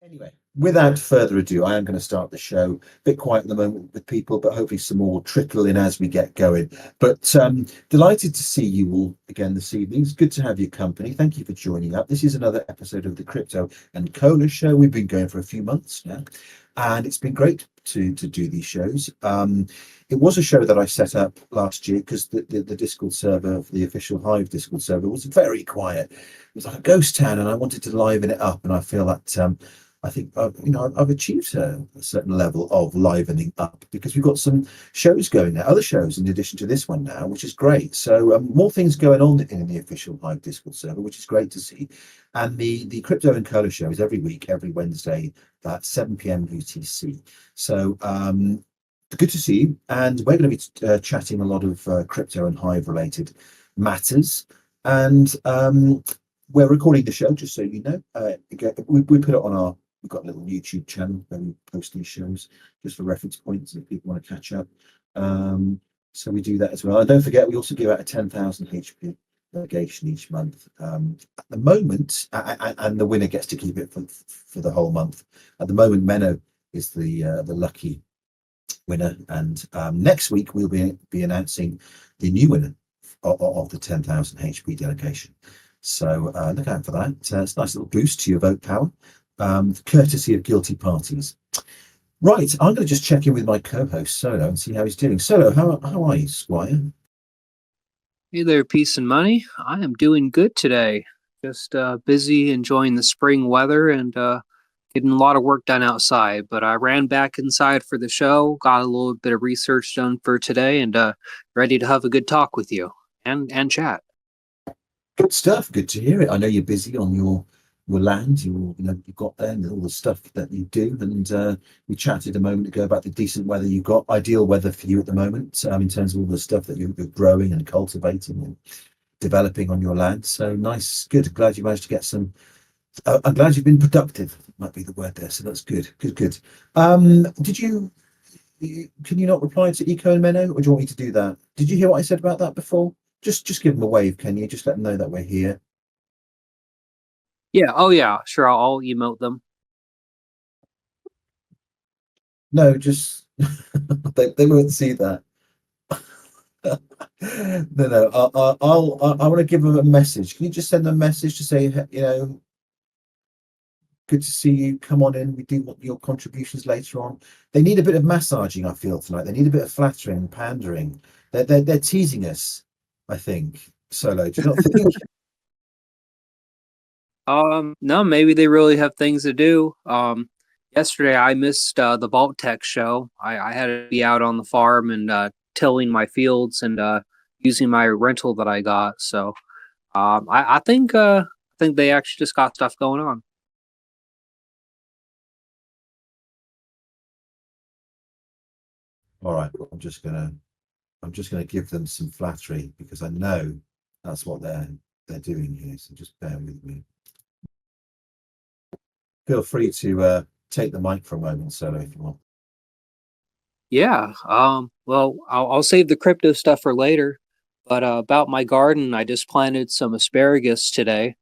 Anyway, without further ado, I am going to start the show. A bit quiet at the moment with people, but hopefully some more trickle in as we get going. But delighted to see you all again this evening. It's good to have your company. Thank you for joining up. This is another episode of the Crypto and Cola Show. We've been going for a few months now, and it's been great to do these shows. It was a show that I set up last year because the Discord server, the official Hive Discord server, was very quiet. It was like a ghost town, and I wanted to liven it up. And I feel that I think I've achieved a certain level of livening up because we've got some shows going now, other shows in addition to this one now, which is great. So more things going on in the official Hive Discord server, which is great to see. And the Crypto and Cola show is every week, every Wednesday at 7 p.m. UTC. So good to see you. And we're going to be chatting a lot of crypto and Hive related matters. And we're recording the show, just so you know. We put it on our. We've got a little YouTube channel where we post these shows just for reference points if people want to catch up. So we do that as well. And don't forget, we also give out a 10,000 HP delegation each month. At the moment, and the winner gets to keep it for the whole month. At the moment, Menno is the lucky winner, and next week we'll be announcing the new winner of the 10,000 HP delegation. So look out for that. It's a nice little boost to your vote power, courtesy of Guilty Parties. Right, I'm going to just check in with my co-host Solo and see how he's doing. Solo, how are you, Squire? Hey there, Peace and Money. I am doing good today. Just busy enjoying the spring weather and getting a lot of work done outside. But I ran back inside for the show, got a little bit of research done for today, and ready to have a good talk with you and chat. Good stuff. Good to hear it. I know you're busy on your land. You've got there and all the stuff that you do. And we chatted a moment ago about the decent weather you've got, ideal weather for you at the moment, in terms of all the stuff that you're growing and cultivating and developing on your land. So nice, good. Glad you managed to get some. I'm glad you've been productive. Might be the word there. So that's good. Good. Did you? Can you not reply to Eco and Menno, or do you want me to do that? Did you hear what I said about that before? Just give them a wave, can you? Just let them know that we're here. Yeah, oh yeah, sure, I'll emote them. No, just they won't see that. No. I want to give them a message. Can you just send them a message to say, good to see you. Come on in. We do want your contributions later on. They need a bit of massaging, I feel, tonight. They need a bit of flattering, pandering. They're teasing us, I think. Solo, do you not think? No, maybe they really have things to do. Yesterday I missed the Vault Tech show. I had to be out on the farm and tilling my fields and using my rental that I got. So I think they actually just got stuff going on. All right, well, I'm just gonna give them some flattery because I know that's what they're doing here. So just bear with me. Feel free to take the mic for a moment, Solo, if you want. Yeah. Well, I'll save the crypto stuff for later. But about my garden, I just planted some asparagus today,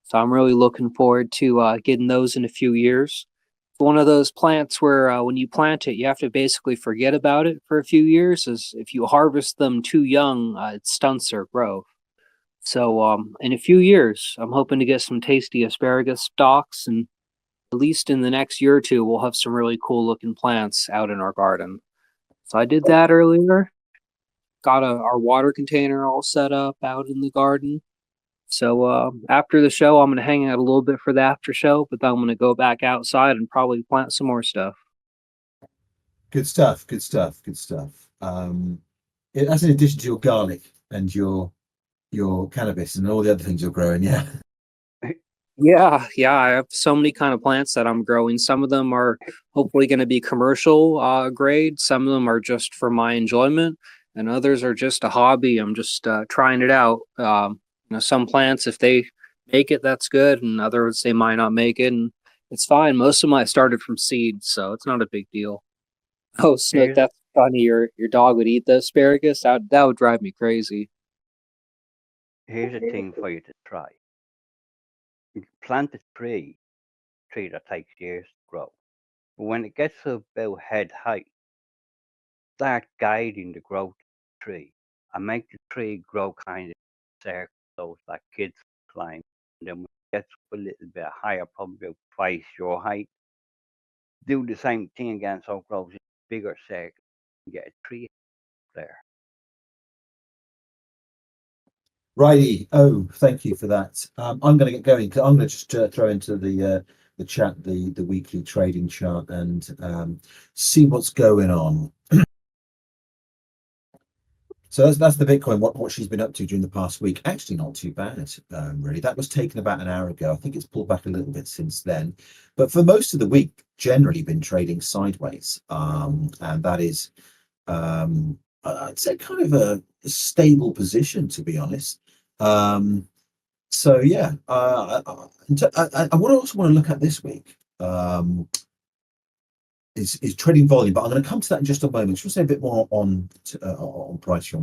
so I'm really looking forward to getting those in a few years. It's one of those plants where when you plant it, you have to basically forget about it for a few years. As if you harvest them too young, it stunts their growth. So in a few years, I'm hoping to get some tasty asparagus stalks, and at least in the next year or two, we'll have some really cool looking plants out in our garden. So I did that earlier. Got our water container all set up out in the garden. So after the show, I'm gonna hang out a little bit for the after show, but then I'm gonna go back outside and probably plant some more stuff. Good stuff. Good stuff. Good stuff. That's in addition to your garlic and your cannabis and all the other things you're growing. Yeah. Yeah, I have so many kind of plants that I'm growing. Some of them are hopefully going to be commercial grade. Some of them are just for my enjoyment, and others are just a hobby. I'm just trying it out. Some plants, if they make it, that's good, and others they might not make it, and it's fine. Most of them I started from seeds, so it's not a big deal. Oh, Snook, Here's that's funny. Your dog would eat the asparagus. That would drive me crazy. here's a thing for you to try. You plant a tree tree that takes years to grow. But when it gets to about head height, start guiding the growth of the tree and make the tree grow kind of circles that kids climb. And then when it gets up a little bit higher, probably about twice your height, do the same thing again so it grows in a bigger circle and get a tree there. Righty. Oh, thank you for that. I'm going to get going. I'm going to just throw into the chat the weekly trading chart and see what's going on. So that's the Bitcoin. What she's been up to during the past week. Actually, not too bad, really. That was taken about an hour ago. I think it's pulled back a little bit since then, but for most of the week, generally been trading sideways, and that is, I'd say, kind of a stable position, to be honest. So yeah, what I also want to look at this week is trading volume, but I'm going to come to that in just a moment. Just say a bit more on price from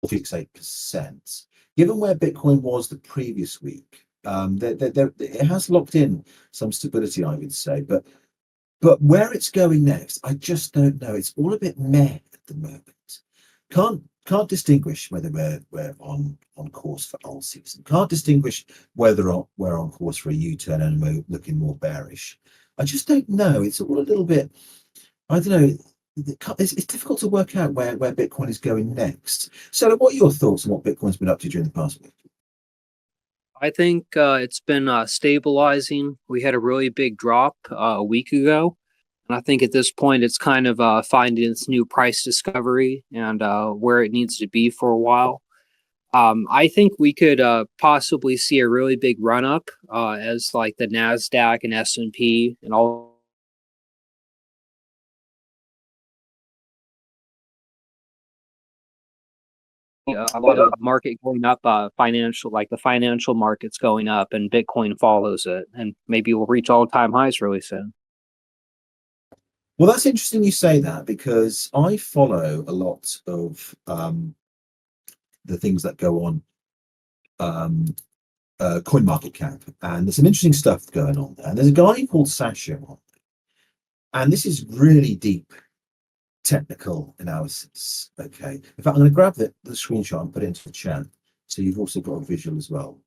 8%. Given where Bitcoin was the previous week, it has locked in some stability, I would say, but where it's going next, I just don't know. It's all a bit meh at the moment. Can't distinguish whether we're on course for alt season. Can't distinguish whether we're on course for a U-turn and we're looking more bearish. I just don't know. It's all a little bit, I don't know. It's difficult to work out where Bitcoin is going next. So what are your thoughts on what Bitcoin's been up to during the past week? I think it's been stabilizing. We had a really big drop a week ago. And I think at this point, it's kind of finding its new price discovery and where it needs to be for a while. I think we could possibly see a really big run up as like the NASDAQ and S&P and all. A lot of market going up, financial, like the financial markets going up, and Bitcoin follows it, and maybe we'll reach all-time highs really soon. Well, that's interesting you say that, because I follow a lot of the things that go on CoinMarketCap, and there's some interesting stuff going on there. And there's a guy called Sasha on there, and this is really deep technical analysis. Okay, in fact, I'm going to grab the screenshot and put it into the chat, so you've also got a visual as well.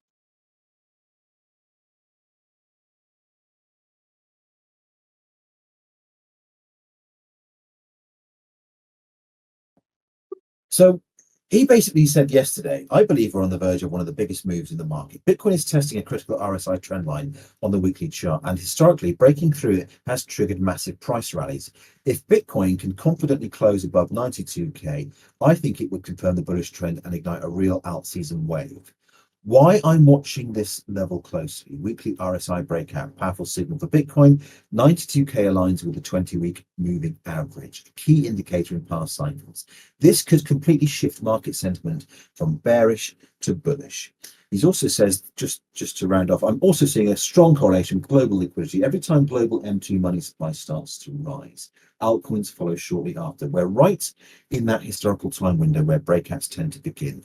So he basically said yesterday, I believe we're on the verge of one of the biggest moves in the market. Bitcoin is testing a critical RSI trend line on the weekly chart, and historically, breaking through it has triggered massive price rallies. If Bitcoin can confidently close above 92K, I think it would confirm the bullish trend and ignite a real out-season wave. Why I'm watching this level closely: weekly RSI breakout, powerful signal for Bitcoin. 92K aligns with the 20-week moving average, a key indicator in past cycles. This could completely shift market sentiment from bearish to bullish. He also says, just to round off, I'm also seeing a strong correlation with global liquidity. Every time global M2 money supply starts to rise, altcoins follow shortly after. We're right in that historical time window where breakouts tend to begin.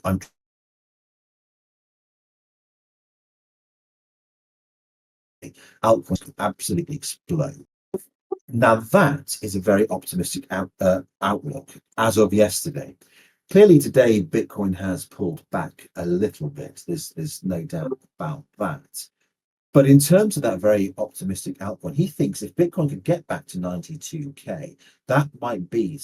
Altcoins can absolutely explode. Now that is a very optimistic outlook as of yesterday. Clearly today, Bitcoin has pulled back a little bit. There's no doubt about that. But in terms of that very optimistic outlook, he thinks if Bitcoin could get back to 92K, that might be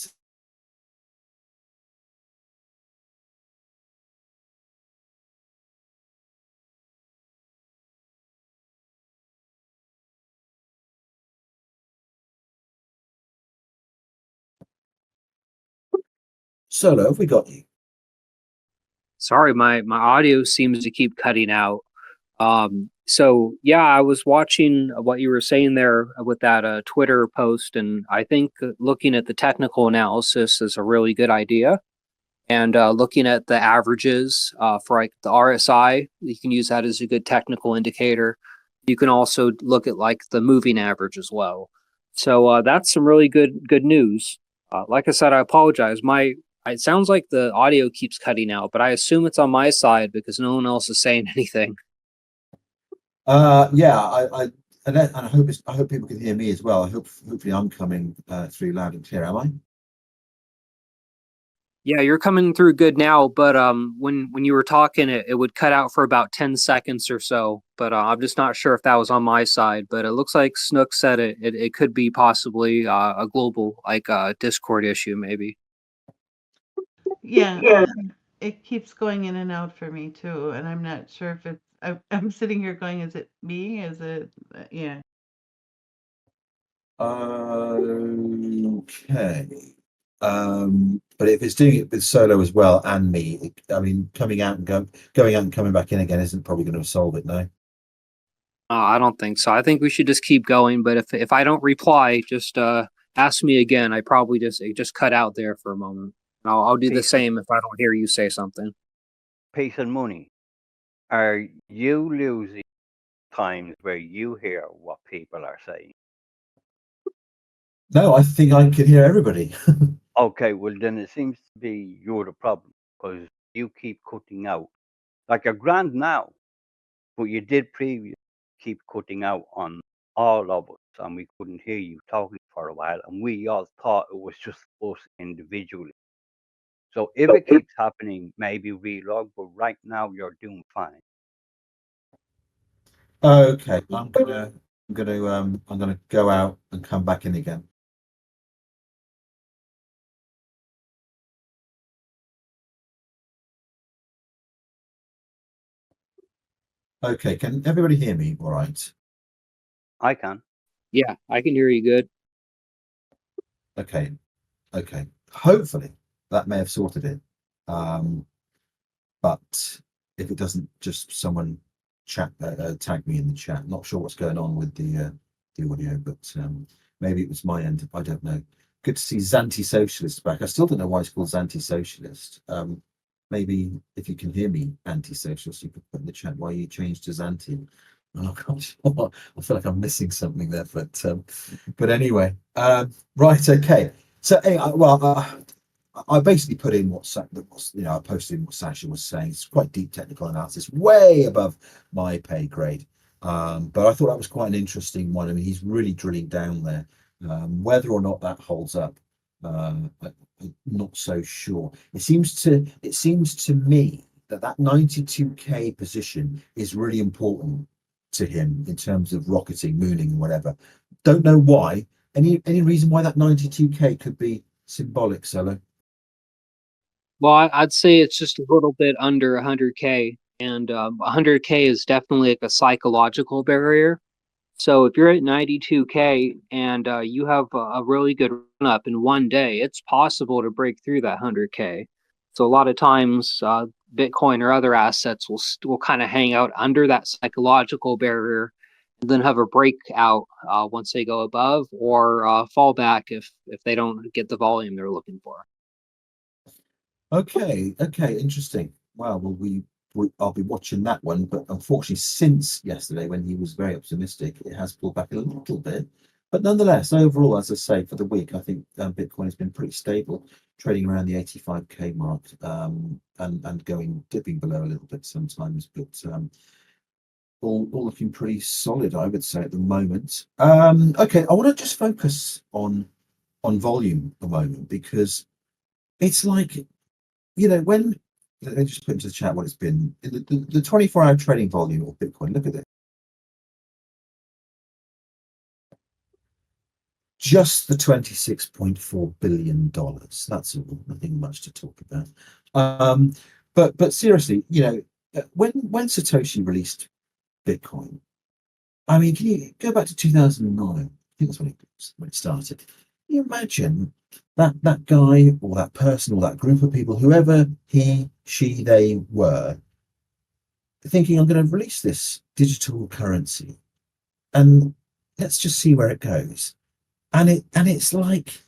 Solo. Have we got you? Sorry, my audio seems to keep cutting out. So yeah, I was watching what you were saying there with that Twitter post, and I think looking at the technical analysis is a really good idea. And looking at the averages for like the RSI, you can use that as a good technical indicator. You can also look at like the moving average as well. So that's some really good news. Like I said, I apologize. It sounds like the audio keeps cutting out, but I assume it's on my side because no one else is saying anything. Yeah, and I hope I hope people can hear me as well. Hopefully I'm coming through loud and clear. Am I? Yeah, you're coming through good now, but when you were talking, it would cut out for about 10 seconds or so. But I'm just not sure if that was on my side. But it looks like Snook said it could be possibly a global, like Discord issue, maybe. Yeah, it keeps going in and out for me too, and I'm not sure if it's. I'm sitting here going, is it me? Is it? Yeah. Okay. But if it's doing it with solo as well and me, I mean, coming out and going out and coming back in again isn't probably going to solve it, no. I don't think so. I think we should just keep going. But if I don't reply, just ask me again. I probably it just cut out there for a moment. I'll do the Peace, same if I don't hear you say something. peace and money. Are you losing times where you hear what people are saying? No, I think I can hear everybody. Okay, well then it seems to be you're the problem because you keep cutting out. Like a grand now, but you did previously keep cutting out on all of us, and we couldn't hear you talking for a while, and we all thought it was just us individually. So if it keeps happening, maybe relog, but right now you're doing fine. Okay, I'm gonna go out and come back in again. Okay, can everybody hear me all right? I can. Yeah, I can hear you good. Okay, okay. Hopefully that may have sorted it. But if it doesn't, just someone tag me in the chat. Not sure what's going on with the audio, but maybe it was my end. I don't know. Good to see Zanti Socialist back. I still don't know why it's called Zanti Socialist. Maybe if you can hear me, anti-socialist, you could put in the chat why you changed to Zanti. Oh gosh, I feel like I'm missing something there, but anyway, right, okay. So, I basically put in I posted in what Sasha was saying. It's quite deep technical analysis, way above my pay grade. But I thought that was quite an interesting one. I mean, he's really drilling down there. Whether or not that holds up, I'm not so sure. It seems to me that 92K position is really important to him in terms of rocketing, mooning, and whatever. Don't know why. Any reason why that 92K could be symbolic, Solo? Well, I'd say it's just a little bit under 100K, and 100K is definitely like a psychological barrier. So if you're at 92K and you have a really good run up in one day, it's possible to break through that 100K. So a lot of times, Bitcoin or other assets will kind of hang out under that psychological barrier, and then have a breakout once they go above, or fall back if they don't get the volume they're looking for. Okay, interesting. Wow, well, I'll be watching that one, but unfortunately, since yesterday when he was very optimistic, it has pulled back a little bit. But nonetheless, overall, as I say, for the week, I think Bitcoin has been pretty stable, trading around the 85K mark, and dipping below a little bit sometimes, but all looking pretty solid, I would say, at the moment. Okay, I want to just focus on volume a moment because it's like, when let me just put into the chat what it's been. The 24-hour trading volume of Bitcoin, look at it. Just the $26.4 billion. That's all, nothing much to talk about. But seriously, when Satoshi released Bitcoin, I mean, can you go back to 2009? I think that's when it started. Can you imagine that guy or that person or that group of people, whoever he, she, they were, thinking, I'm going to release this digital currency and let's just see where it goes. And it's like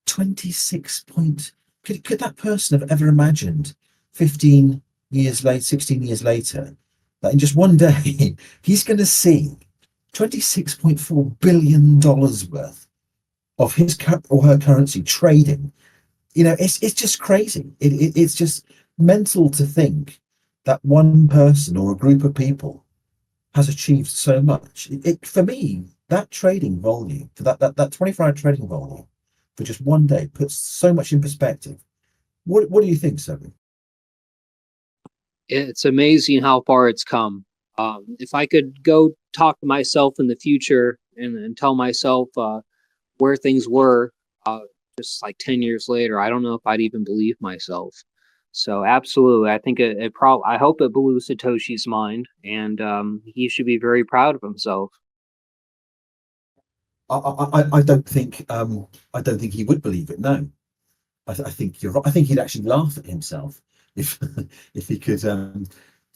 26 point. Could that person have ever imagined 15 years later, 16 years later, that in just one day he's going to see $26.4 billion worth of his or her currency trading? It's just crazy. It's just mental to think that one person or a group of people has achieved so much. For me, that trading volume, for that 24-hour trading volume for just one day puts so much in perspective. What do you think, Sophie? It's amazing how far it's come. If I could go talk to myself in the future and tell myself where things were uh, just like 10 years later, I don't know if I'd even believe myself. So absolutely, I think I hope it blew Satoshi's mind, and he should be very proud of himself. I don't think I don't think he would believe it. No, I think you're right. I think he'd actually laugh at himself if if he could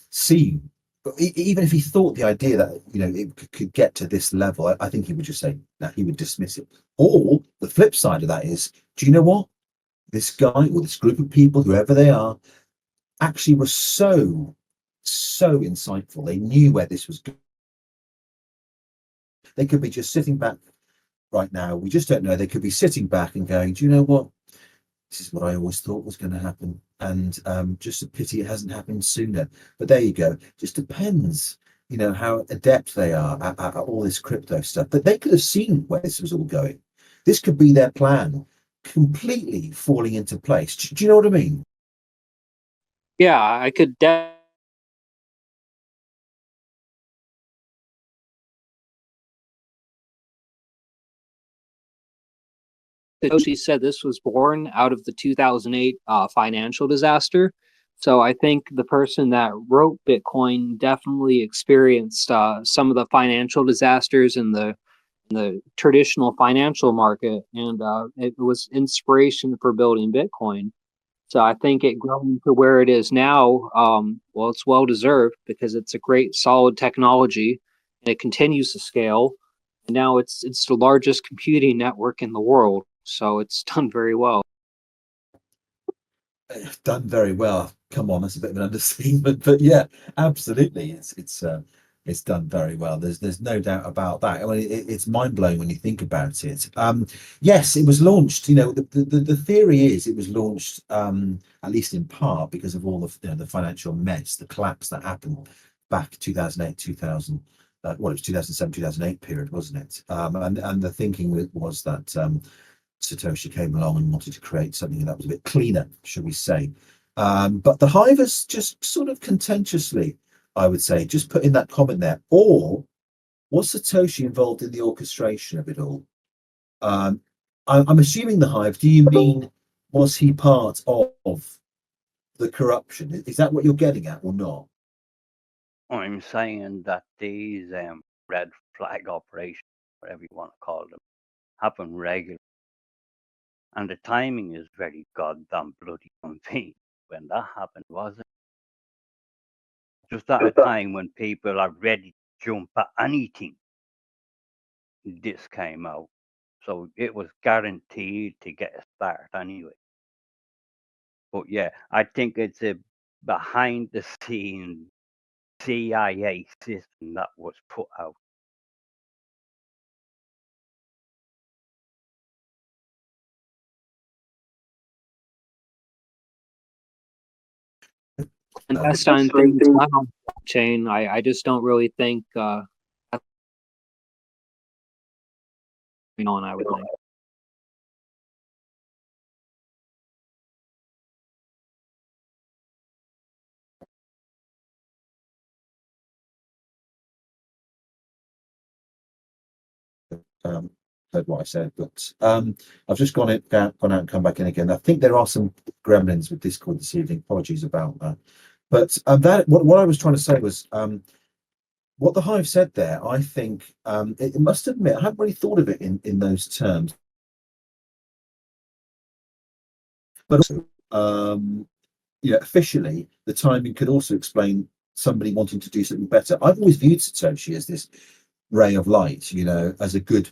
see. But even if he thought the idea that it could get to this level, I think he would just say that he would dismiss it. Or the flip side of that is, do you know what? This guy or this group of people, whoever they are, actually was so insightful. They knew where this was going. They could be just sitting back right now. We just don't know. They could be sitting back and going, do you know what? This is what I always thought was going to happen. And just a pity it hasn't happened sooner. But there you go. Just depends, how adept they are at all this crypto stuff. But they could have seen where this was all going. This could be their plan completely falling into place. Do you know what I mean? Yeah, I could Satoshi said this was born out of the 2008 financial disaster. So I think the person that wrote Bitcoin definitely experienced some of the financial disasters in the traditional financial market, and it was inspiration for building Bitcoin. So I think it growing to where it is now, well, it's well deserved because it's a great, solid technology, and it continues to scale. And now it's the largest computing network in the world, so it's done very well. Done very well. Come on, that's a bit of an understatement, but yeah, absolutely, it's done very well. There's no doubt about that. I mean, it's mind blowing when you think about it. Yes, it was launched. The theory is it was launched at least in part because of all of the financial mess, the collapse that happened back 2008, 2000. Well, it was 2007, 2008 period, wasn't it? And the thinking was that Satoshi came along and wanted to create something that was a bit cleaner, should we say. But the Hive has just sort of contentiously, I would say, just put in that comment there. Or was Satoshi involved in the orchestration of it all? I'm assuming the Hive. Do you mean, was he part of the corruption? Is that what you're getting at or not? I'm saying that these red flag operations, whatever you want to call them, happen regularly. And the timing is very goddamn bloody convenient when that happened, wasn't it? Just at a time when people are ready to jump at anything, this came out. So it was guaranteed to get a start anyway. But yeah, I think it's a behind the scenes CIA system that was put out. Invest on things not on blockchain. I just don't really think that's going on. I would think. um, Heard what I said, but I've just gone out and come back in again. I think there are some gremlins with Discord this evening. Apologies about that. But that what I was trying to say was what the Hive said there. I think it must admit I haven't really thought of it in those terms, but also officially the timing could also explain somebody wanting to do something better. I've always viewed Satoshi as this ray of light, as a good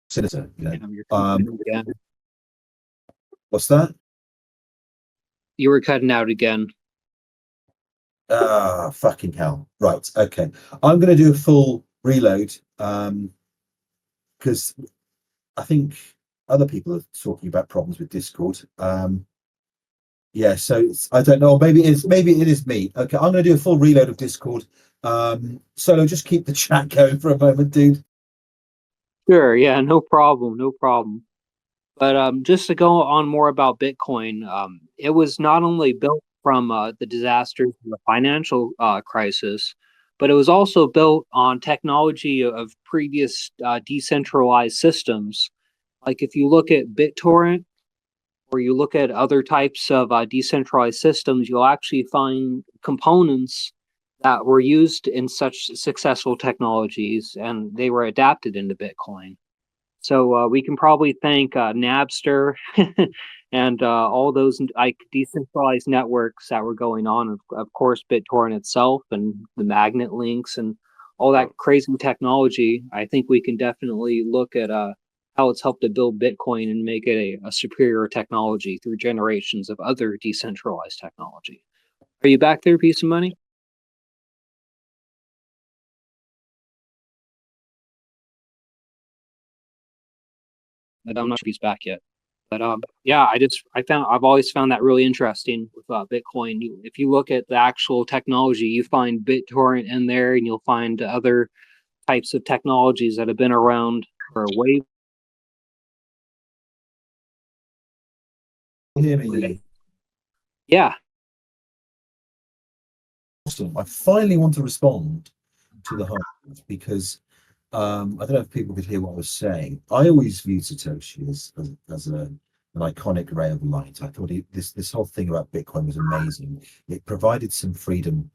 senator. You're cutting out again. What's that? You were cutting out again. Ah, fucking hell. Right. Okay. I'm going to do a full reload because I think other people are talking about problems with Discord. Yeah, so I don't know. Maybe it is me. Okay, I'm going to do a full reload of Discord. Solo, just keep the chat going for a moment, dude. Sure, yeah, no problem, no problem. But just to go on more about Bitcoin, it was not only built from the disasters of the financial crisis, but it was also built on technology of previous decentralized systems. Like if you look at BitTorrent or you look at other types of decentralized systems, you'll actually find components that were used in such successful technologies and they were adapted into Bitcoin. So we can probably thank Napster and all those like decentralized networks that were going on. Of course, BitTorrent itself and the magnet links and all that crazy technology. I think we can definitely look at how it's helped to build Bitcoin and make it a superior technology through generations of other decentralized technology. Are you back there, Piece of Money? But I'm not sure if he's back yet. But yeah, I've always found that really interesting with Bitcoin. If you look at the actual technology, you find BitTorrent in there, and you'll find other types of technologies that have been around for way. Hear me? Yeah. Awesome. I finally want to respond to the Hive because I don't know if people could hear what I was saying. I always viewed Satoshi as an iconic ray of light. I thought this whole thing about Bitcoin was amazing. It provided some freedom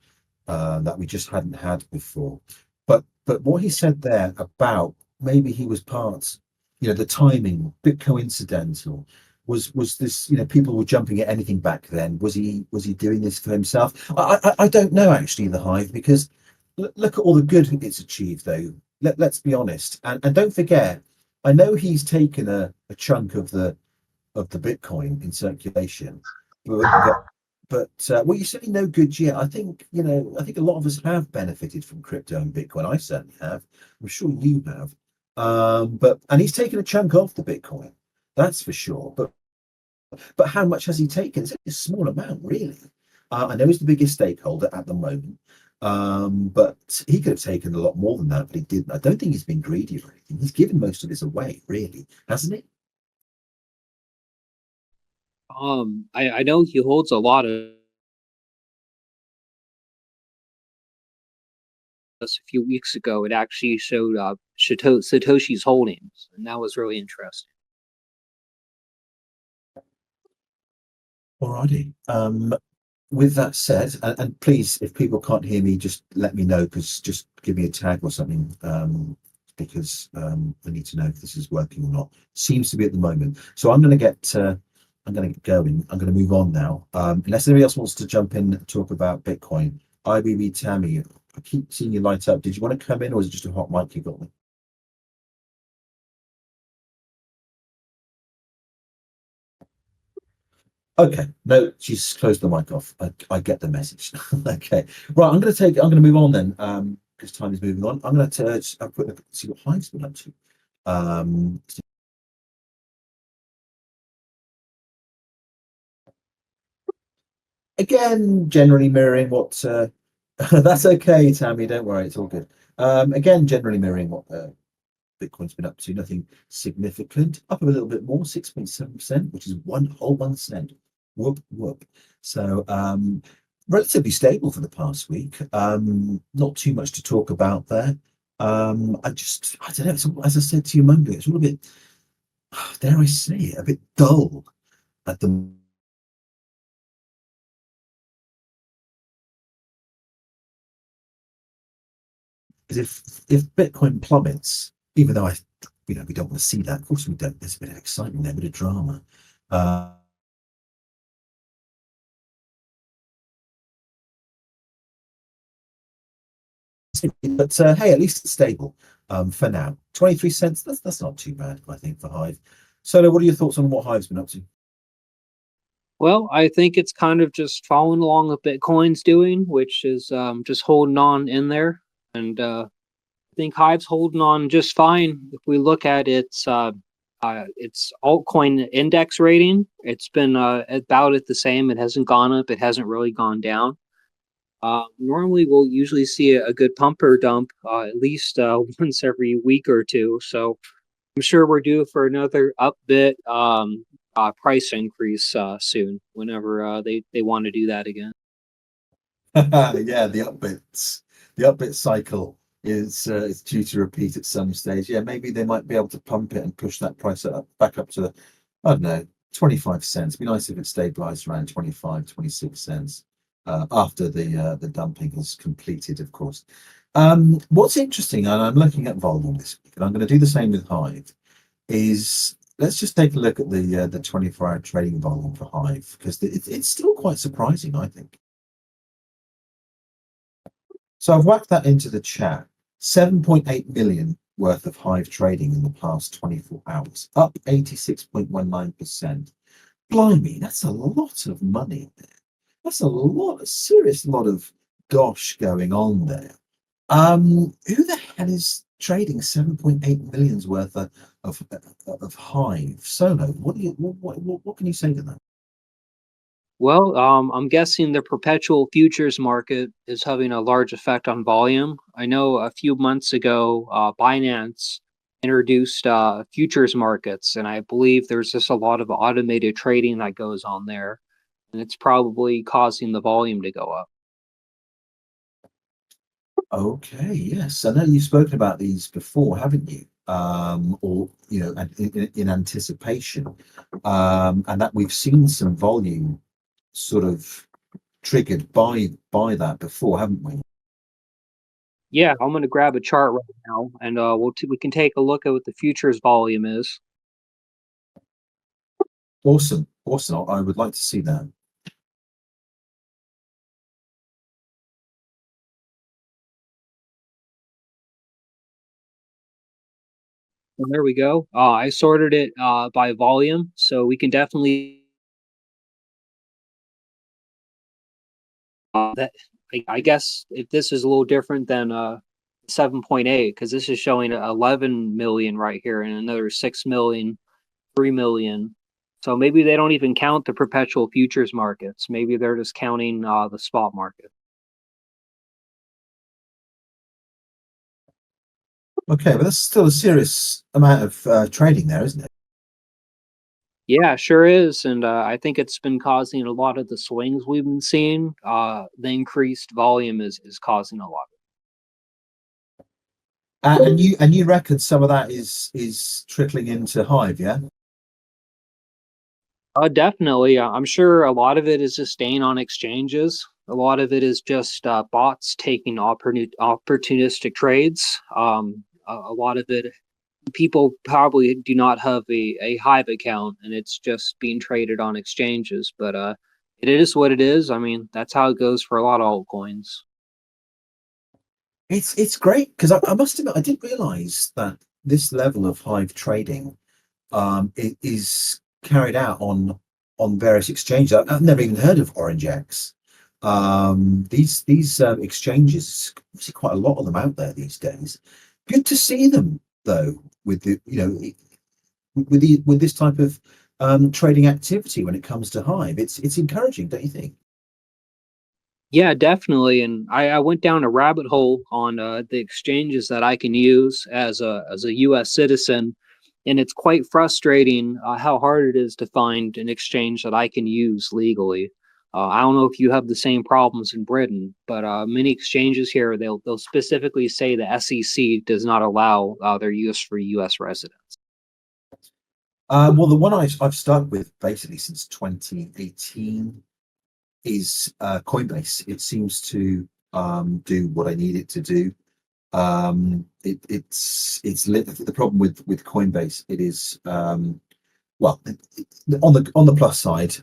that we just hadn't had before. But what he said there about maybe he was part, the timing, a bit coincidental. Was this, people were jumping at anything back then? Was he doing this for himself? I don't know actually, the Hive, because look at all the good it's achieved though. Let's be honest, and don't forget, I know he's taken a chunk of the Bitcoin in circulation, but well, you're certainly no good yet. I think a lot of us have benefited from crypto and Bitcoin. I certainly have. I'm sure you have. And he's taken a chunk off the Bitcoin, that's for sure. But how much has he taken? It's a small amount, really. I know he's the biggest stakeholder at the moment, but he could have taken a lot more than that, but he didn't. I don't think he's been greedy or anything. He's given most of this away, really, hasn't he? I know he holds a lot of. A few weeks ago, it actually showed Satoshi's holdings, and that was really interesting. Alrighty. With that said, and please, if people can't hear me, just let me know, because just give me a tag or something, because I need to know if this is working or not. Seems to be at the moment. So I'm going to get going. I'm going to move on now. Unless anybody else wants to jump in and talk about Bitcoin. IBB Tammy, I keep seeing you light up. Did you want to come in, or is it just a hot mic you got me? Okay, no, she's closed the mic off. I get the message. Okay, right. I'm going to move on then, because time is moving on. I'm going to see what Hive's been up to. Um, Again, generally mirroring what. That's okay, Tammy. Don't worry, it's all good. Again, generally mirroring what Bitcoin's been up to. Nothing significant. Up a little bit more, 6.7%, which is 1 whole 1 cent. Whoop whoop. So relatively stable for the past week. Not too much to talk about there. I don't know. As I said to you Monday, it's all a bit, dare I say it, a bit dull at the. If Bitcoin plummets, even though we don't want to see that. Of course we don't. There's a bit of excitement there, a bit of drama. But hey, at least it's stable for now. 23 cents. That's not too bad, I think, for Hive. Solo, what are your thoughts on what Hive's been up to? Well, I think it's kind of just following along with Bitcoin's doing, which is just holding on in there. And I think Hive's holding on just fine. If we look at its It's altcoin index rating. It's been about at the same. It hasn't gone up. It hasn't really gone down. Normally, we'll usually see a good pump or dump at least once every week or two. So I'm sure we're due for another upbit price increase soon. Whenever they want to do that again. Yeah, the upbit cycle is due to repeat at some stage. Yeah, maybe they might be able to pump it and push that price up back up to, I don't know, 25 cents. It'd be nice if it stabilized around 25, 26 cents after the dumping is completed, of course. What's interesting, and I'm looking at volume this week, and I'm going to do the same with Hive, is let's just take a look at the 24-hour trading volume for Hive, because it's still quite surprising, I think. So I've whacked that into the chat. 7.8 million worth of Hive trading in the past 24 hours, up 86.19%. Blimey, that's a lot of money there. That's a serious lot of gosh going on there. Who the hell is trading 7.8 million's worth of Hive? Solo, what can you say to that? Well, I'm guessing the perpetual futures market is having a large effect on volume. I know a few months ago, Binance introduced futures markets, and I believe there's just a lot of automated trading that goes on there, and it's probably causing the volume to go up. Okay, yes. I know you've spoken about these before, haven't you? Or in anticipation, and that we've seen some volume sort of triggered by that before, haven't we? Yeah, I'm gonna grab a chart right now, and we can take a look at what the futures volume is. Awesome, awesome. I would like to see that. And there we go. I sorted it by volume, so we can definitely that. I guess if this is a little different than 7.8, because this is showing 11 million right here, and another 6 million, 3 million. So maybe they don't even count the perpetual futures markets. Maybe they're just counting the spot market. Okay, but that's still a serious amount of trading there, isn't it? Yeah, sure is, and I think it's been causing a lot of the swings we've been seeing. The increased volume is causing a lot. And you reckon some of that is trickling into Hive, yeah? Definitely. I'm sure a lot of it is just staying on exchanges. A lot of it is just bots taking opportunistic trades. A lot of it, people probably do not have a Hive account, and it's just being traded on exchanges. But it is what it is. I mean, that's how it goes for a lot of altcoins. It's great because I must admit I didn't realize that this level of Hive trading is carried out on various exchanges. I've never even heard of OrangeX. These exchanges, I see quite a lot of them out there these days. Good to see them though, with the with this type of trading activity when it comes to Hive. It's encouraging, don't you think? Yeah, definitely. And I went down a rabbit hole on the exchanges that I can use as a U.S. citizen, and it's quite frustrating how hard it is to find an exchange that I can use legally. I don't know if you have the same problems in Britain, but many exchanges here they'll specifically say the SEC does not allow their use for U.S. residents. Well, the one I've stuck with basically since 2018 is Coinbase. It seems to do what I need it to do. It's lit. The problem with Coinbase, it is well, on the plus side,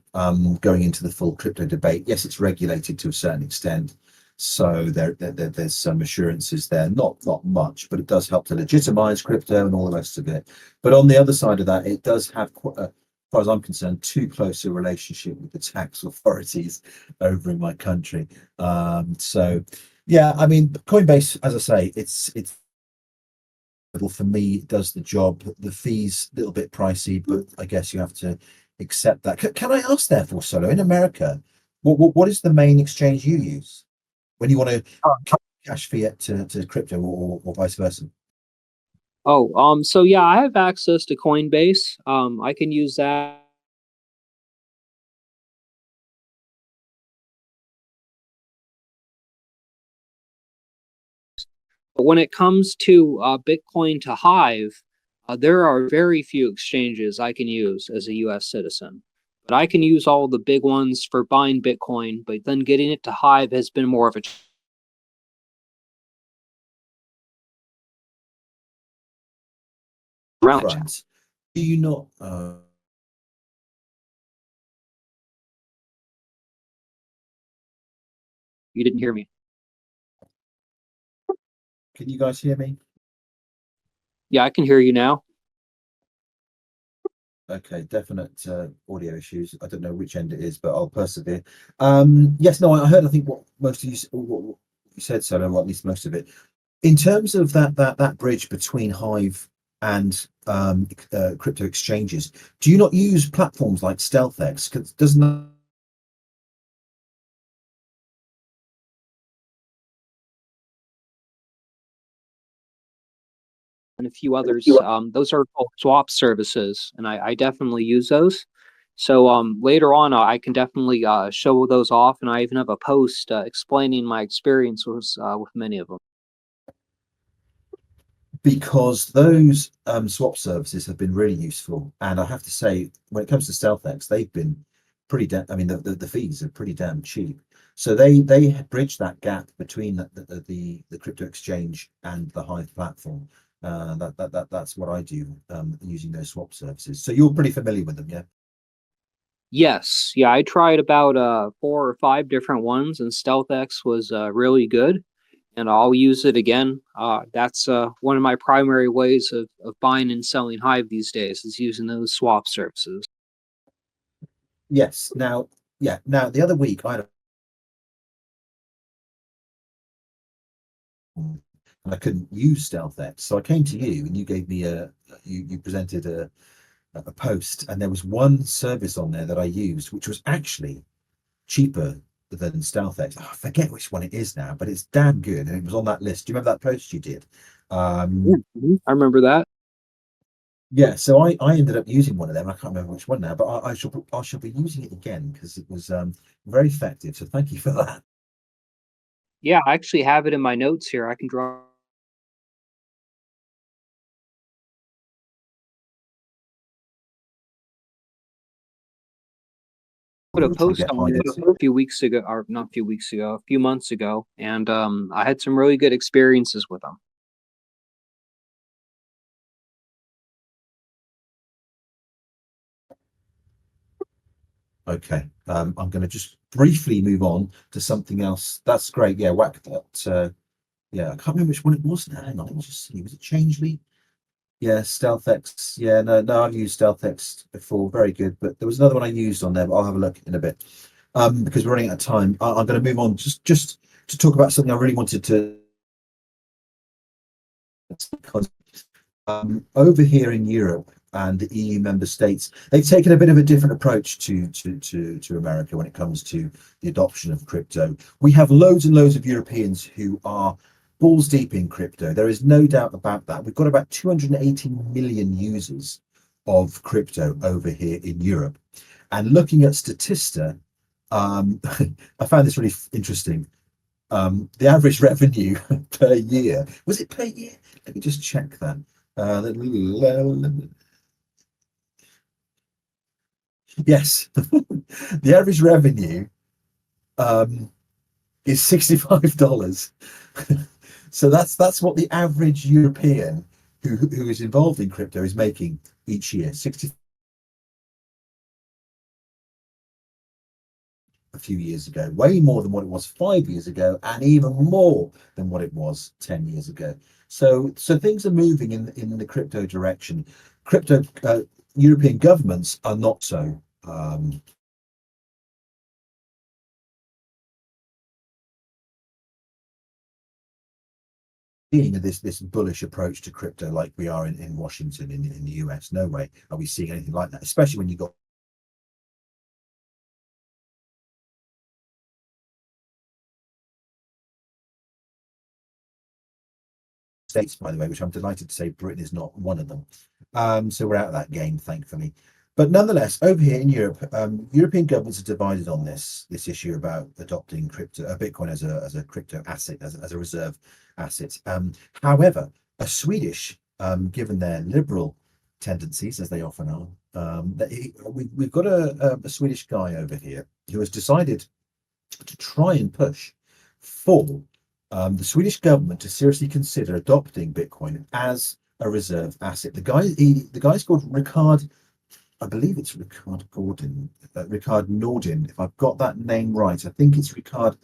going into the full crypto debate, yes, it's regulated to a certain extent. So there's some assurances there, not much, but it does help to legitimize crypto and all the rest of it. But on the other side of that, it does have quite as far as I'm concerned, too close a relationship with the tax authorities over in my country. So yeah, I mean, Coinbase, as I say, it's for me, it does the job. The fees a little bit pricey, but I guess you have to accept that. Can I ask, therefore, Solo, in America, what is the main exchange you use when you want to cash fiat to crypto, or vice versa? So yeah, I have access to Coinbase. I can use that. But when it comes to Bitcoin to Hive, there are very few exchanges I can use as a U.S. citizen. But I can use all the big ones for buying Bitcoin, but then getting it to Hive has been more of a challenge. Front. Do you not? You didn't hear me. Can you guys hear me? Yeah, I can hear you now. Okay, definite audio issues. I don't know which end it is, but I'll persevere. Yes, no, I heard. I think what most of you what you said, Solo, or at least most of it. In terms of that bridge between Hive and crypto exchanges, do you not use platforms like StealthX? Because doesn't And a few others. Those are called swap services, and I definitely use those. So later on, I can definitely show those off, and I even have a post explaining my experience with many of them. because those swap services have been really useful, and I have to say, when it comes to StealthX, they've been pretty damn. I mean, the fees are pretty damn cheap. So they bridge that gap between the crypto exchange and the Hive platform. That's what I do using those swap services. So you're pretty familiar with them, yeah? Yes, yeah, I tried about 4 or 5 different ones, and StealthX was really good, and I'll use it again. That's one of my primary ways of buying and selling Hive these days is using those swap services. Yes. Now, yeah. Now, the other week I had and I couldn't use StealthX, so I came to you, and you gave me you presented a post, and there was one service on there that I used, which was actually cheaper than StealthX. Oh, I forget which one it is now, but it's damn good, and it was on that list. Do you remember that post you did? Yeah, I remember that. Yeah, so I ended up using one of them. I can't remember which one now, but I shall be using it again because it was very effective. So thank you for that. Yeah, I actually have it in my notes here. I can draw. Put a To post get on higher. it a few weeks ago, or not a few weeks ago, a few months ago, and I had some really good experiences with them. Okay, I'm going to just briefly move on to something else. That's great. Yeah, whack that. Yeah, I can't remember which one it was now. Hang on, let me just see. Was it Changely? Yeah, StealthX. Yeah, no, I've used StealthX before. Very good. But there was another one I used on there, but I'll have a look in a bit. Because we're running out of time. I'm going to move on just to talk about something I really wanted to. Because over here in Europe and the EU member states, they've taken a bit of a different approach to America when it comes to the adoption of crypto. We have loads and loads of Europeans who are balls deep in crypto. There is no doubt about that. We've got about 280 million users of crypto over here in Europe. And looking at Statista, I found this really interesting. The average revenue per year, was it per year? Let me just check that. Yes, the average revenue is $65. So that's what the average European who is involved in crypto is making each year. 60 a few years ago, way more than what it was 5 years ago, and even more than what it was 10 years ago. So things are moving in the crypto direction. Crypto European governments are not so this bullish approach to crypto like we are in Washington, in the US. No way are we seeing anything like that, especially when you got states, by the way, which I'm delighted to say Britain is not one of them. So we're out of that game, thankfully. But nonetheless, over here in Europe, European governments are divided on this issue about adopting Bitcoin as a crypto asset, as a reserve asset. However, a Swedish, given their liberal tendencies, as they often are, we've got a Swedish guy over here who has decided to try and push for the Swedish government to seriously consider adopting Bitcoin as a reserve asset. The guy's called Ricard. I believe it's Ricard Nordin. If I've got that name right, I think it's Ricard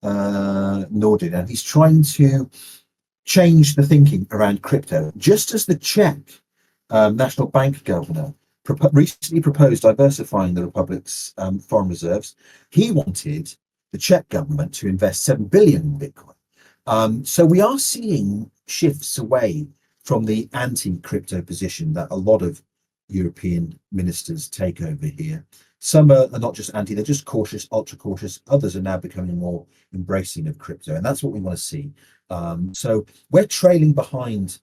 Nordin, and he's trying to change the thinking around crypto, just as the Czech National Bank governor recently proposed diversifying the republic's foreign reserves. He wanted the Czech government to invest 7 billion in Bitcoin. So we are seeing shifts away from the anti-crypto position that a lot of European ministers take over here. Some are not just anti, they're just cautious, ultra cautious. Others are now becoming more embracing of crypto, and that's what we want to see. So we're trailing behind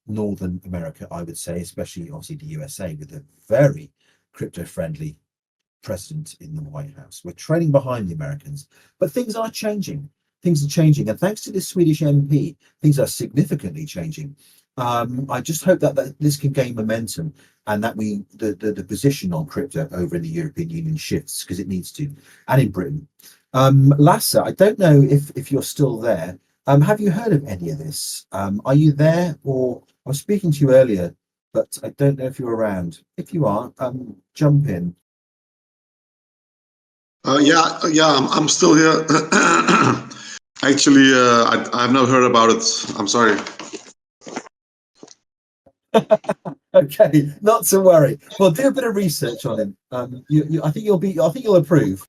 Northern America, I would say, especially obviously the USA, with a very crypto-friendly president in the White House. We're trailing behind the Americans, but things are changing. Things are changing, and thanks to this Swedish MP, things are significantly changing. I just hope that this can gain momentum, and that the position on crypto over in the European Union shifts, because it needs to, and in Britain. Lasse, I don't know if you're still there. Have you heard of any of this? Are you there? Or I was speaking to you earlier, but I don't know if you're around. If you are, jump in. I'm still here. Actually, I've not heard about it. I'm sorry. Okay, not to worry. Well, do a bit of research on him. I think you'll approve.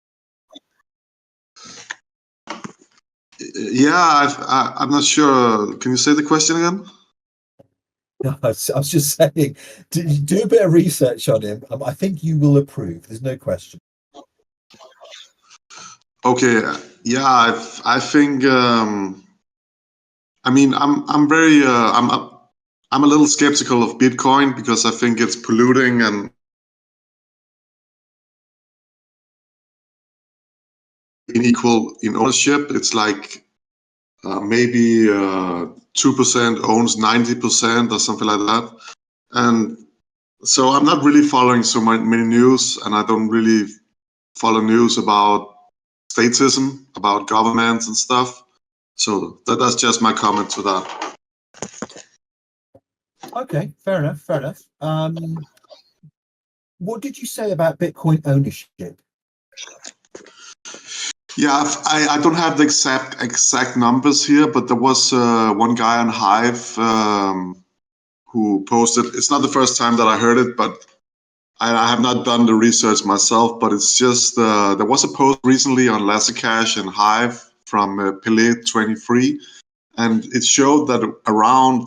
Yeah, I'm not sure. Can you say the question again? No, I was just saying, do a bit of research on him. I think you will approve. There's no question. Okay. Yeah, I think. I mean, I'm a little skeptical of Bitcoin because I think it's polluting and unequal in ownership. It's like maybe 2% owns 90% or something like that. And so I'm not really following so many news, and I don't really follow news about statism, about governments and stuff. So that's just my comment to that. Okay, fair enough. What did you say about Bitcoin ownership? Yeah, I don't have the exact numbers here, but there was one guy on Hive who posted. It's not the first time that I heard it, but I have not done the research myself. But it's just there was a post recently on Lassecash and Hive from Pelé23, and it showed that around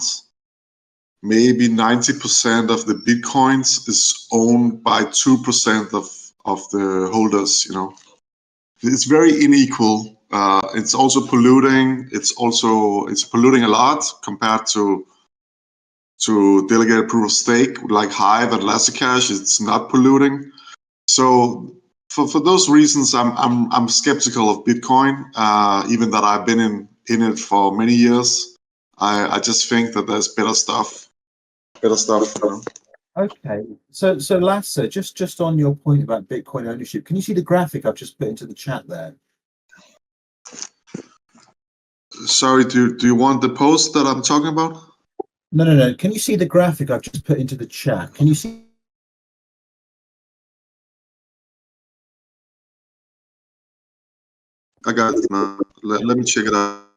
maybe 90% of the Bitcoins is owned by 2% of the holders, you know. It's very unequal. It's also polluting. It's polluting a lot compared to delegated proof of stake like Hive and Lassecash. It's not polluting. So for those reasons, I'm skeptical of Bitcoin. Even that I've been in it for many years. I just think that there's better stuff. You know? Okay, so Lasse, just on your point about Bitcoin ownership, can you see the graphic I've just put into the chat there? Sorry, do you want the post that I'm talking about? No. Can you see the graphic I've just put into the chat? Can you see? I got it now. Let me check it out.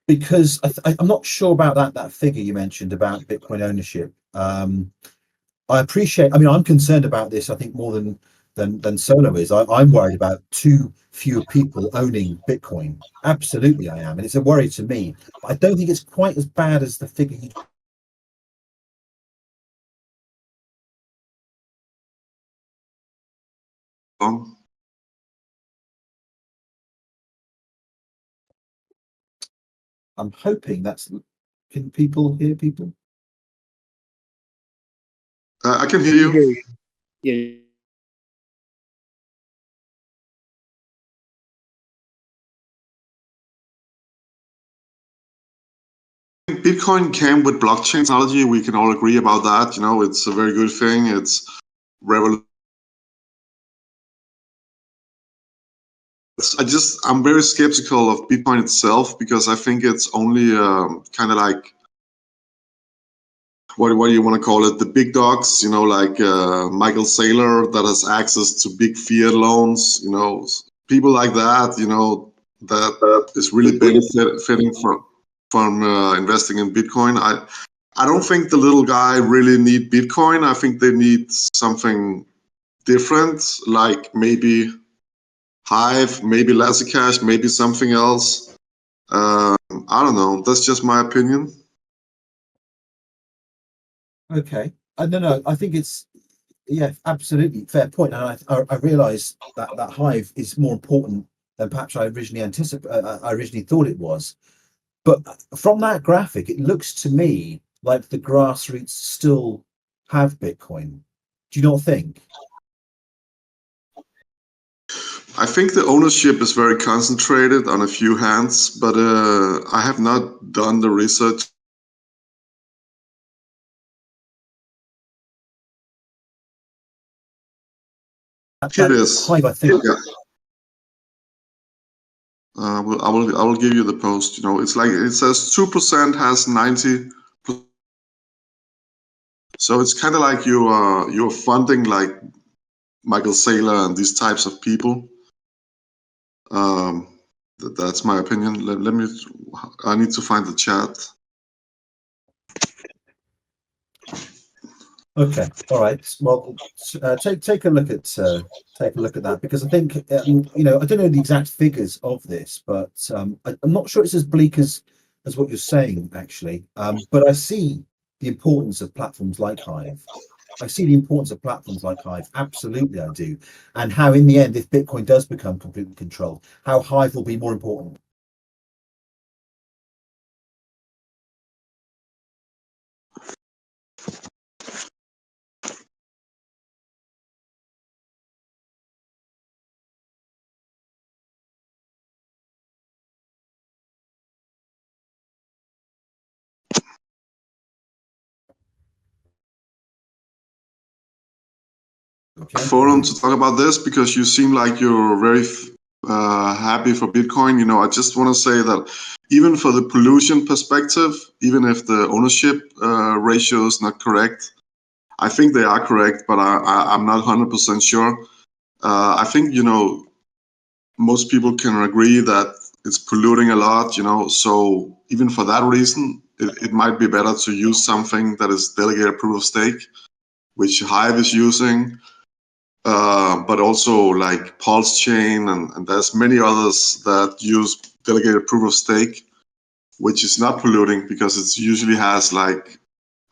Because I'm not sure about that figure you mentioned about Bitcoin ownership. I appreciate. I mean, I'm concerned about this. I think more than than Solo is. I'm worried about too fewer people owning Bitcoin. Absolutely, I am, and it's a worry to me. But I don't think it's quite as bad as the figure you. Um, I'm hoping that's. Can people hear people? I can hear I can hear you. you. Yeah. Bitcoin came with blockchain technology. We can all agree about that. You know, it's a very good thing. It's revolutionary. I'm very skeptical of Bitcoin itself because I think it's only kind of like what do you want to call it? The big dogs, you know, like Michael Saylor that has access to big fiat loans. You know, people like that. You know, that is really benefiting from investing in Bitcoin. I don't think the little guy really need Bitcoin. I think they need something different, like maybe Hive, maybe Cash, maybe something else. I don't know. That's just my opinion. Okay. No. I think it's absolutely fair point, and I realise that Hive is more important than perhaps I originally I originally thought it was. But from that graphic, it looks to me like the grassroots still have Bitcoin. Do you not think? I think the ownership is very concentrated on a few hands, but I have not done the research. Here it is. Hive, I think. Yeah. I will give you the post. You know, it's like it says 2% has 90. So it's kind of like you're funding like Michael Saylor and these types of people. That's my opinion. Let me. I need to find the chat. Okay, all right. Well, take a look at that, because I think you know, I don't know the exact figures of this, but I'm not sure it's as bleak as what you're saying actually. But I see the importance of platforms like Hive. I see the importance of platforms like Hive. Absolutely, I do. And how, in the end, if Bitcoin does become completely controlled, how Hive will be more important. Okay. Forum to talk about this because you seem like you're very happy for Bitcoin. You know, I just want to say that even for the pollution perspective, even if the ownership ratio is not correct, I think they are correct, but I'm not 100% sure. I think, you know, most people can agree that it's polluting a lot, you know, so even for that reason, it might be better to use something that is delegated proof of stake, which Hive is using. But also like Pulse Chain, and there's many others that use delegated proof of stake, which is not polluting because it usually has like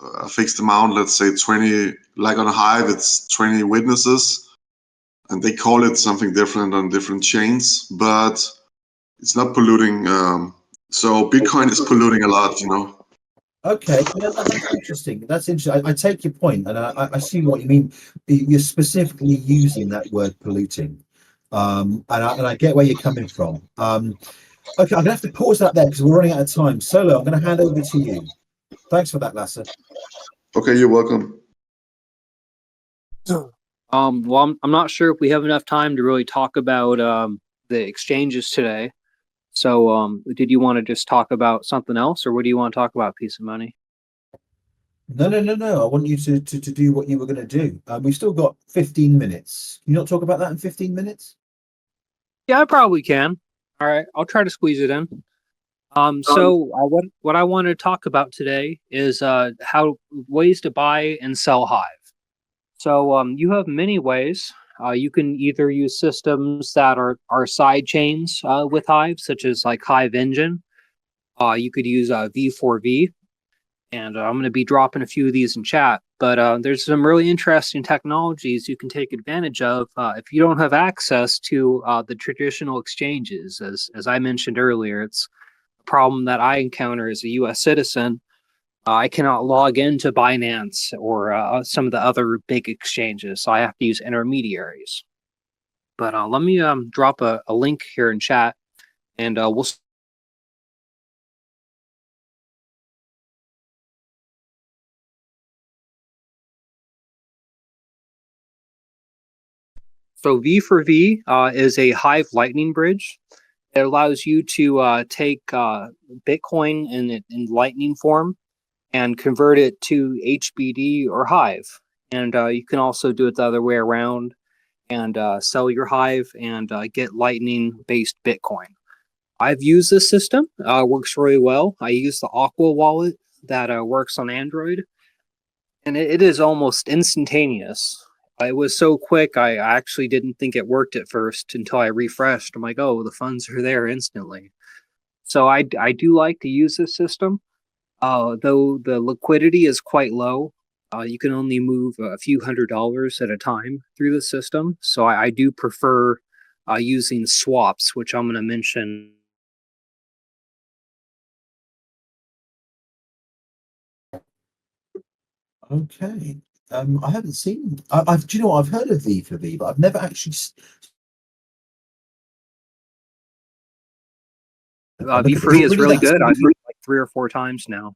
a fixed amount, let's say 20, like on a Hive, it's 20 witnesses, and they call it something different on different chains, but it's not polluting. So Bitcoin is polluting a lot, you know. Okay, yeah, that's interesting. That's interesting. I take your point, and I see what you mean. You're specifically using that word polluting, and I get where you're coming from. Okay, I'm gonna have to pause that there because we're running out of time. Solo, I'm gonna hand over to you. Thanks for that, Lasse. Okay, you're welcome. Well, I'm not sure if we have enough time to really talk about the exchanges today. So, did you want to just talk about something else, or what do you want to talk about? Piece of money. No. I want you to do what you were going to do. We've still got 15 minutes. Can you not talk about that in 15 minutes? Yeah, I probably can. All right, I'll try to squeeze it in. So what I want to talk about today is how ways to buy and sell Hive. So you have many ways You can either use systems that are side chains with Hive, such as like Hive Engine. You could use V4V, and I'm going to be dropping a few of these in chat. But there's some really interesting technologies you can take advantage of if you don't have access to the traditional exchanges. As I mentioned earlier, it's a problem that I encounter as a U.S. citizen. I cannot log into Binance or some of the other big exchanges, so I have to use intermediaries. But let me drop a link here in chat, and we'll. So V4V is a Hive Lightning bridge. It allows you to take Bitcoin in Lightning form and convert it to HBD or Hive. And you can also do it the other way around and sell your Hive and get Lightning-based Bitcoin. I've used this system. Works really well. I use the Aqua wallet that works on Android, and it is almost instantaneous. It was so quick, I actually didn't think it worked at first until I refreshed. I'm like, oh, the funds are there instantly. So I do like to use this system, though the liquidity is quite low. You can only move a few $100s at a time through the system. So I do prefer using swaps, which I'm going to mention. Okay. I haven't seen. I've. Do you know what? I've heard of V4V, but I've never actually. V4V is really good. I've used it like 3 or 4 times now.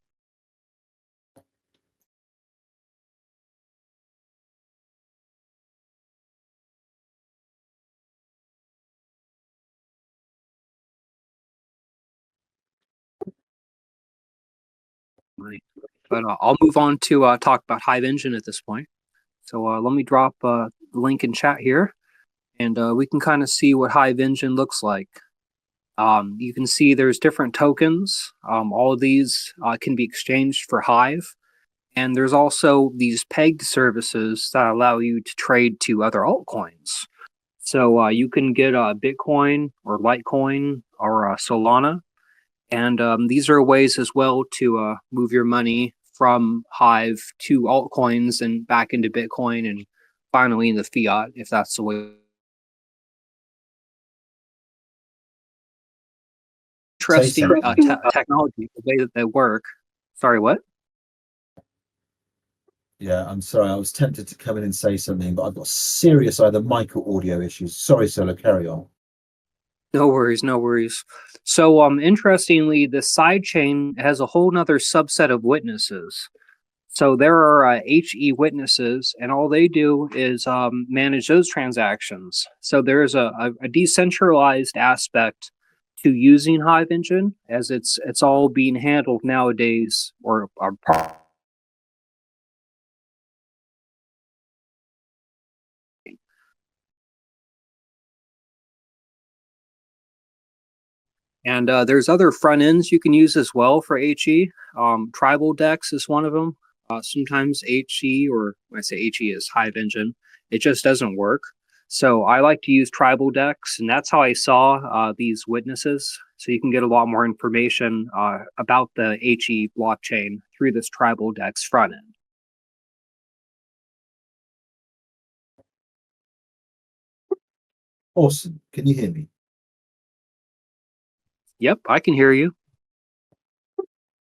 But I'll move on to talk about Hive Engine at this point. So let me drop the link in chat here, and we can kind of see what Hive Engine looks like. You can see there's different tokens. All of these can be exchanged for Hive. And there's also these pegged services that allow you to trade to other altcoins. So you can get Bitcoin or Litecoin or Solana. And these are ways as well to move your money from Hive to altcoins and back into Bitcoin and finally into fiat, if that's the way. Interesting technology, the way that they work. Sorry, what? Yeah, I'm sorry. I was tempted to come in and say something, but I've got serious either mic or audio issues. Sorry, Solo, carry on. No worries, no worries. So, interestingly, the sidechain has a whole nother subset of witnesses. So there are HE witnesses, and all they do is manage those transactions. So there is a decentralized aspect to using Hive Engine, as it's all being handled nowadays, or and there's other front ends you can use as well for HE. Tribal Dex is one of them. Sometimes HE, or when I say HE is Hive Engine, it just doesn't work. So I like to use Tribal Dex, and that's how I saw these witnesses. So you can get a lot more information about the HE blockchain through this Tribal Dex front end. Awesome. Can you hear me? Yep, I can hear you.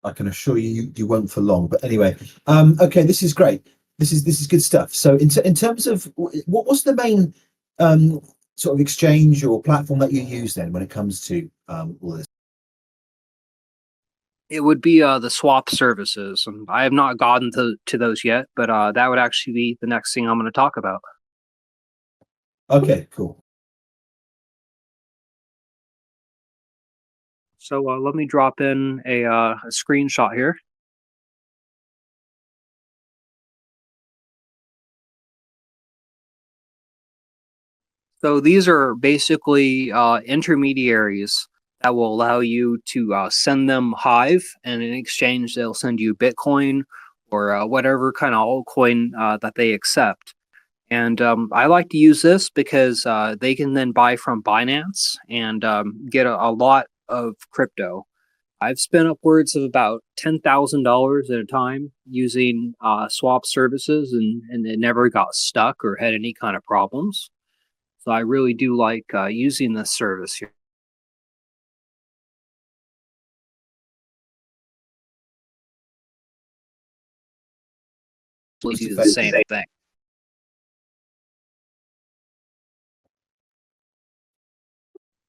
I can assure you, you won't for long. But anyway, okay, this is great. This is good stuff. So in terms of what was the main sort of exchange or platform that you use then when it comes to all this? It would be the swap services. And I have not gotten to those yet, but that would actually be the next thing I'm going to talk about. Okay, cool. So let me drop in a screenshot here. So these are basically intermediaries that will allow you to send them Hive, and in exchange, they'll send you Bitcoin or whatever kind of altcoin that they accept. And I like to use this because they can then buy from Binance and get a lot of crypto. I've spent upwards of about $10,000 at a time using swap services, and it never got stuck or had any kind of problems. So I really do like using this service here. We do the same thing.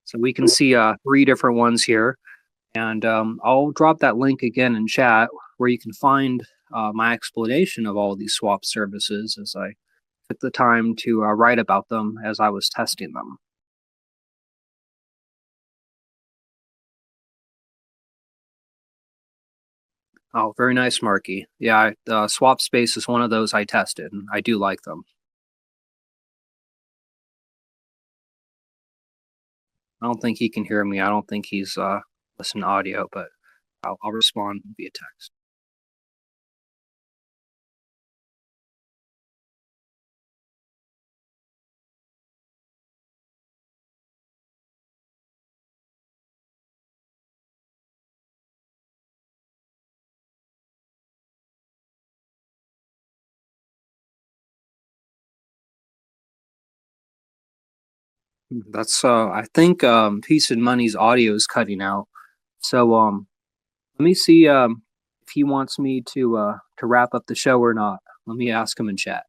So we can see 3 different ones here. And I'll drop that link again in chat where you can find my explanation of all these swap services as I took the time to write about them as I was testing them. Oh, very nice, Marky. Yeah, Swap Space is one of those I tested, and I do like them. I don't think he can hear me. I don't think he's listening to audio, but I'll respond via text. That's I think Peace and Money's audio is cutting out. So let me see if he wants me to wrap up the show or not. Let me ask him in chat.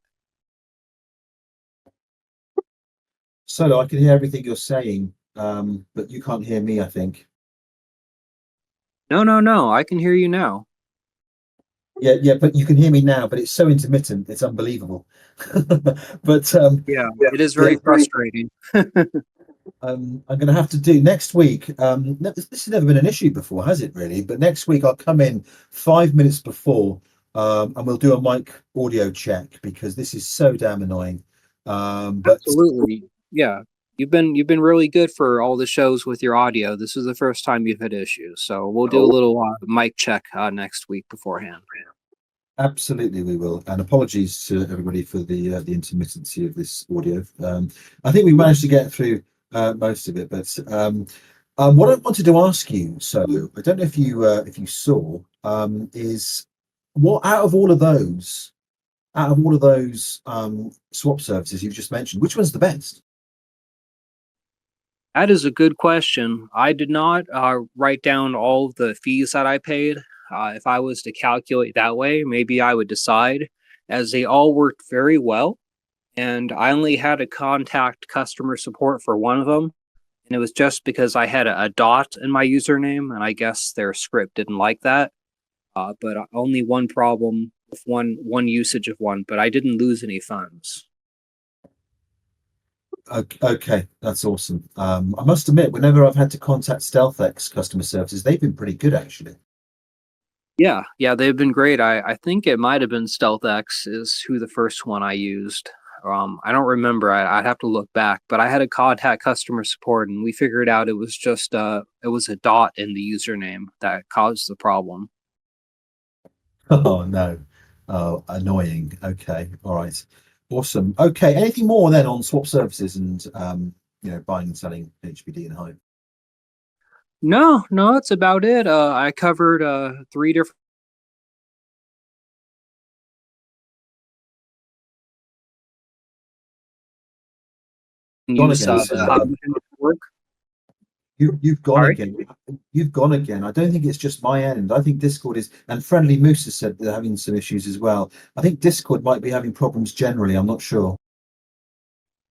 Solo, I can hear everything you're saying, but you can't hear me, I think. No, I can hear you now. Yeah, but you can hear me now, but it's so intermittent, it's unbelievable. But Yeah, it is very frustrating. I'm going to have to do next week. This has never been an issue before, has it really? But next week I'll come in 5 minutes before, and we'll do a mic audio check because this is so damn annoying. But Absolutely, yeah. You've been really good for all the shows with your audio. This is the first time you've had issues, so we'll do a little mic check next week beforehand. absolutely, we will. And apologies to everybody for the intermittency of this audio. I think we managed to get through most of it, but what I wanted to ask you, so I don't know if you saw, is what out of all of those swap services you've just mentioned, which one's the best? That is a good question. I did not write down all of the fees that I paid. If I was to calculate that way, maybe I would decide, as they all worked very well. And I only had to contact customer support for one of them. And it was just because I had a dot in my username, and I guess their script didn't like that. But only one problem with one usage of one, but I didn't lose any funds. Okay, that's awesome. I must admit, whenever I've had to contact StealthX customer services, they've been pretty good actually. Yeah, they've been great. I think it might have been StealthX is who the first one I used. I don't remember. I'd have to look back, but I had to contact customer support, and we figured out it was just it was a dot in the username that caused the problem. Oh no. Oh, annoying. Okay, all right. Awesome. Okay, anything more then on swap services and buying and selling HBD and Hive? No, that's about it. I covered 3 different use again, work. You've gone Sorry? again. You've gone again. I don't think it's just my end. I think Discord is, and Friendly Moose has said they're having some issues as well. I think Discord might be having problems generally. I'm not sure.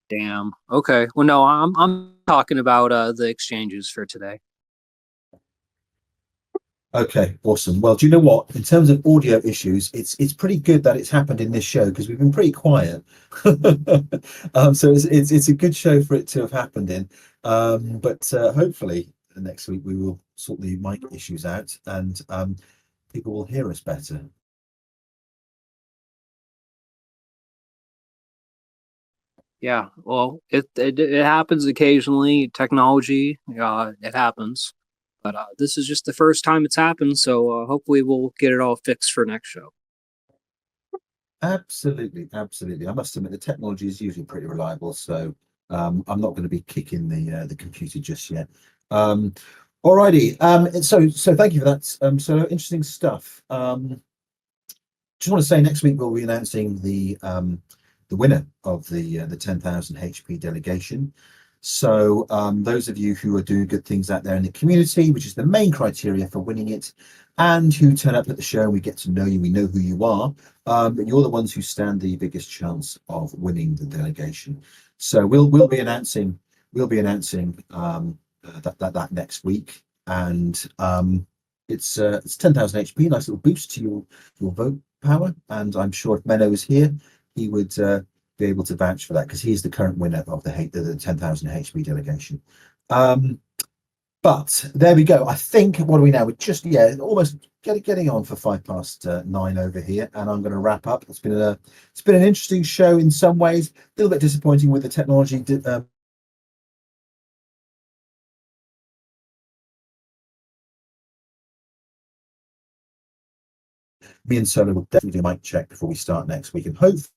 Damn. Okay. Well, no, I'm talking about the exchanges for today. Okay, awesome. Well, do you know what? In terms of audio issues, it's pretty good that it's happened in this show because we've been pretty quiet. So it's a good show for it to have happened in. But hopefully next week we will sort the mic issues out and people will hear us better. Yeah. Well, it happens occasionally. Technology, it happens. But this is just the first time it's happened, so hopefully we'll get it all fixed for next show. Absolutely, absolutely. I must admit the technology is usually pretty reliable, so I'm not going to be kicking the computer just yet. Um, Alrighty. So thank you for that. So interesting stuff. Just want to say next week we'll be announcing the winner of the 10,000 HP delegation. So those of you who are doing good things out there in the community, which is the main criteria for winning it, and who turn up at the show, and we get to know you, we know who you are, but you're the ones who stand the biggest chance of winning the delegation. So we'll be announcing that next week, and it's 10,000 HP, nice little boost to your vote power. And I'm sure if Menno was here, he would be able to vouch for that because he's the current winner of the 10,000 HP delegation. But there we go. I think, what are we now? We're just, almost getting on for 9:05 over here, and I'm going to wrap up. It's been an interesting show in some ways, a little bit disappointing with the technology. Me and Solo will definitely do a mic check before we start next week, and hopefully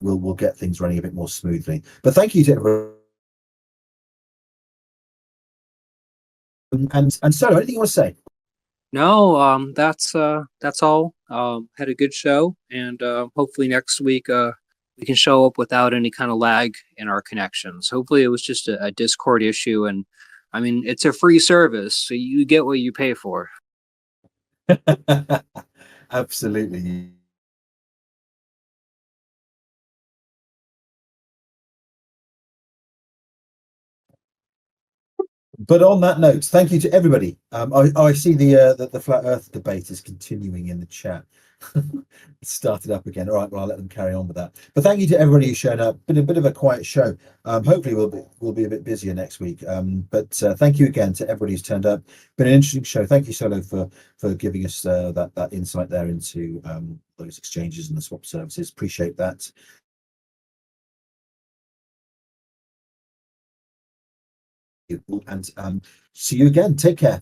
we'll get things running a bit more smoothly. But thank you to everyone. And Solo, anything you want to say? No, that's all. Had a good show, and hopefully next week we can show up without any kind of lag in our connections. Hopefully it was just a Discord issue, and I mean it's a free service, so you get what you pay for. Absolutely. But on that note, thank you to everybody. I see the flat Earth debate is continuing in the chat. It started up again. All right, well I'll let them carry on with that. But thank you to everybody who showed up. Been a bit of a quiet show. Hopefully we'll be a bit busier next week. But thank you again to everybody who's turned up. Been an interesting show. Thank you, Solo, for giving us that insight there into those exchanges and the swap services. Appreciate that. And see you again. Take care.